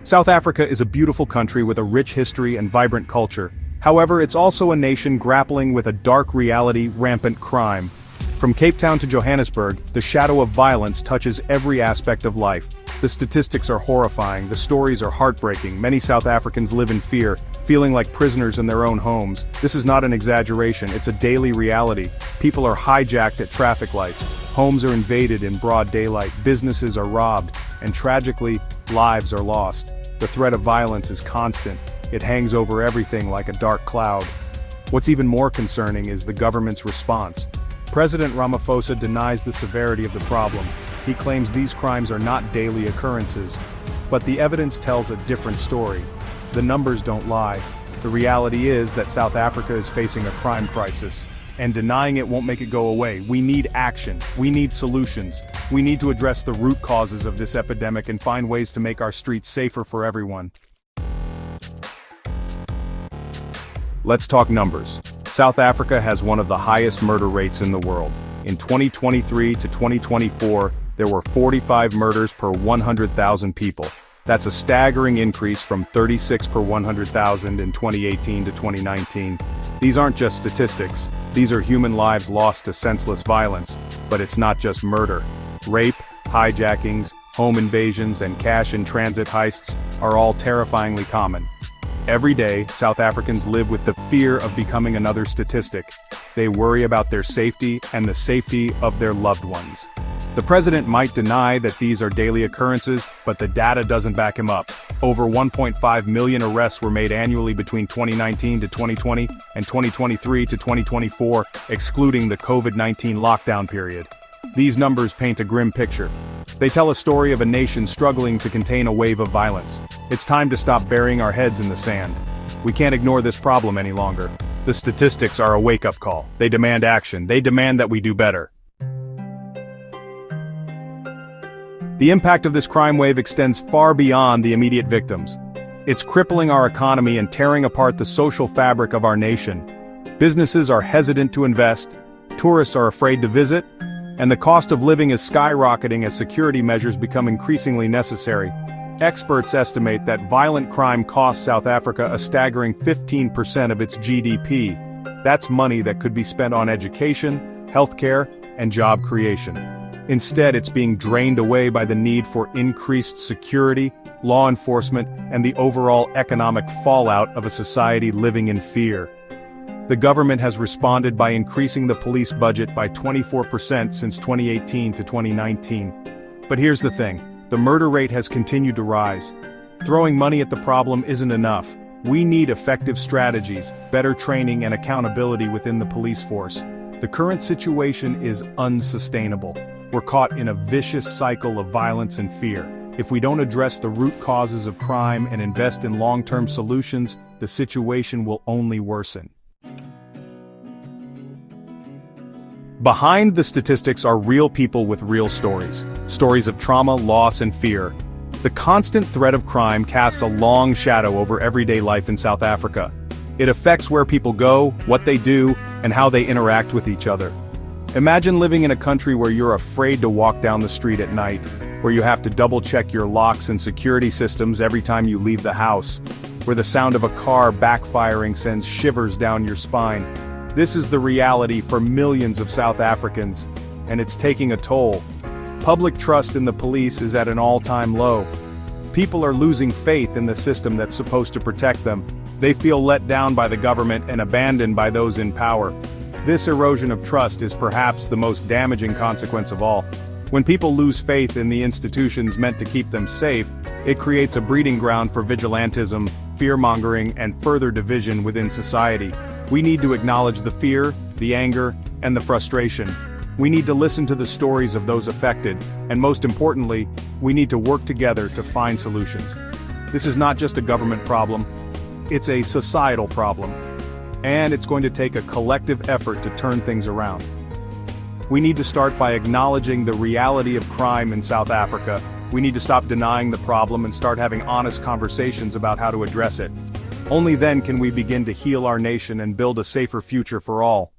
South Africa is a beautiful country with a rich history and vibrant culture. However, it's also a nation grappling with a dark reality: rampant crime. From Cape Town to Johannesburg, the shadow of violence touches every aspect of life. The statistics are horrifying, the stories are heartbreaking. Many South Africans live in fear, feeling like prisoners in their own homes. This is not an exaggeration, it's a daily reality. People are hijacked at traffic lights, homes are invaded in broad daylight, businesses are robbed, and tragically, lives are lost. The threat of violence is constant. It hangs over everything like a dark cloud. What's even more concerning is the government's response. President Ramaphosa denies the severity of the problem. He claims these crimes are not daily occurrences. But the evidence tells a different story. The numbers don't lie. The reality is that South Africa is facing a crime crisis. And denying it won't make it go away. We need action. We need solutions. We need to address the root causes of this epidemic and find ways to make our streets safer for everyone. Let's talk numbers. South Africa has one of the highest murder rates in the world. In 2023 to 2024, there were 45 murders per 100,000 people. That's a staggering increase from 36 per 100,000 in 2018 to 2019. These aren't just statistics, these are human lives lost to senseless violence. But it's not just murder. Rape, hijackings, home invasions, and cash-in-transit heists are all terrifyingly common. Every day, South Africans live with the fear of becoming another statistic. They worry about their safety and the safety of their loved ones. The president might deny that these are daily occurrences, but the data doesn't back him up. Over 1.5 million arrests were made annually between 2019 to 2020 and 2023 to 2024, excluding the COVID-19 lockdown period. These numbers paint a grim picture. They tell a story of a nation struggling to contain a wave of violence. It's time to stop burying our heads in the sand. We can't ignore this problem any longer. The statistics are a wake-up call. They demand action. They demand that we do better. The impact of this crime wave extends far beyond the immediate victims. It's crippling our economy and tearing apart the social fabric of our nation. Businesses are hesitant to invest, tourists are afraid to visit, and the cost of living is skyrocketing as security measures become increasingly necessary. Experts estimate that violent crime costs South Africa a staggering 15% of its GDP. That's money that could be spent on education, healthcare, and job creation. Instead, it's being drained away by the need for increased security, law enforcement, and the overall economic fallout of a society living in fear. The government has responded by increasing the police budget by 24% since 2018 to 2019. But here's the thing, the murder rate has continued to rise. Throwing money at the problem isn't enough. We need effective strategies, better training, and accountability within the police force. The current situation is unsustainable. We're caught in a vicious cycle of violence and fear. If we don't address the root causes of crime and invest in long-term solutions, the situation will only worsen. Behind the statistics are real people with real stories. Stories of trauma, loss, and fear. The constant threat of crime casts a long shadow over everyday life in South Africa. It affects where people go, what they do, and how they interact with each other. Imagine living in a country where you're afraid to walk down the street at night, where you have to double-check your locks and security systems every time you leave the house, where the sound of a car backfiring sends shivers down your spine. This is the reality for millions of South Africans, and it's taking a toll. Public trust in the police is at an all-time low. People are losing faith in the system that's supposed to protect them. They feel let down by the government and abandoned by those in power. This erosion of trust is perhaps the most damaging consequence of all. When people lose faith in the institutions meant to keep them safe, it creates a breeding ground for vigilantism, fear-mongering, and further division within society. We need to acknowledge the fear, the anger, and the frustration. We need to listen to the stories of those affected, and most importantly, we need to work together to find solutions. This is not just a government problem, it's a societal problem. And it's going to take a collective effort to turn things around. We need to start by acknowledging the reality of crime in South Africa. We need to stop denying the problem and start having honest conversations about how to address it. Only then can we begin to heal our nation and build a safer future for all.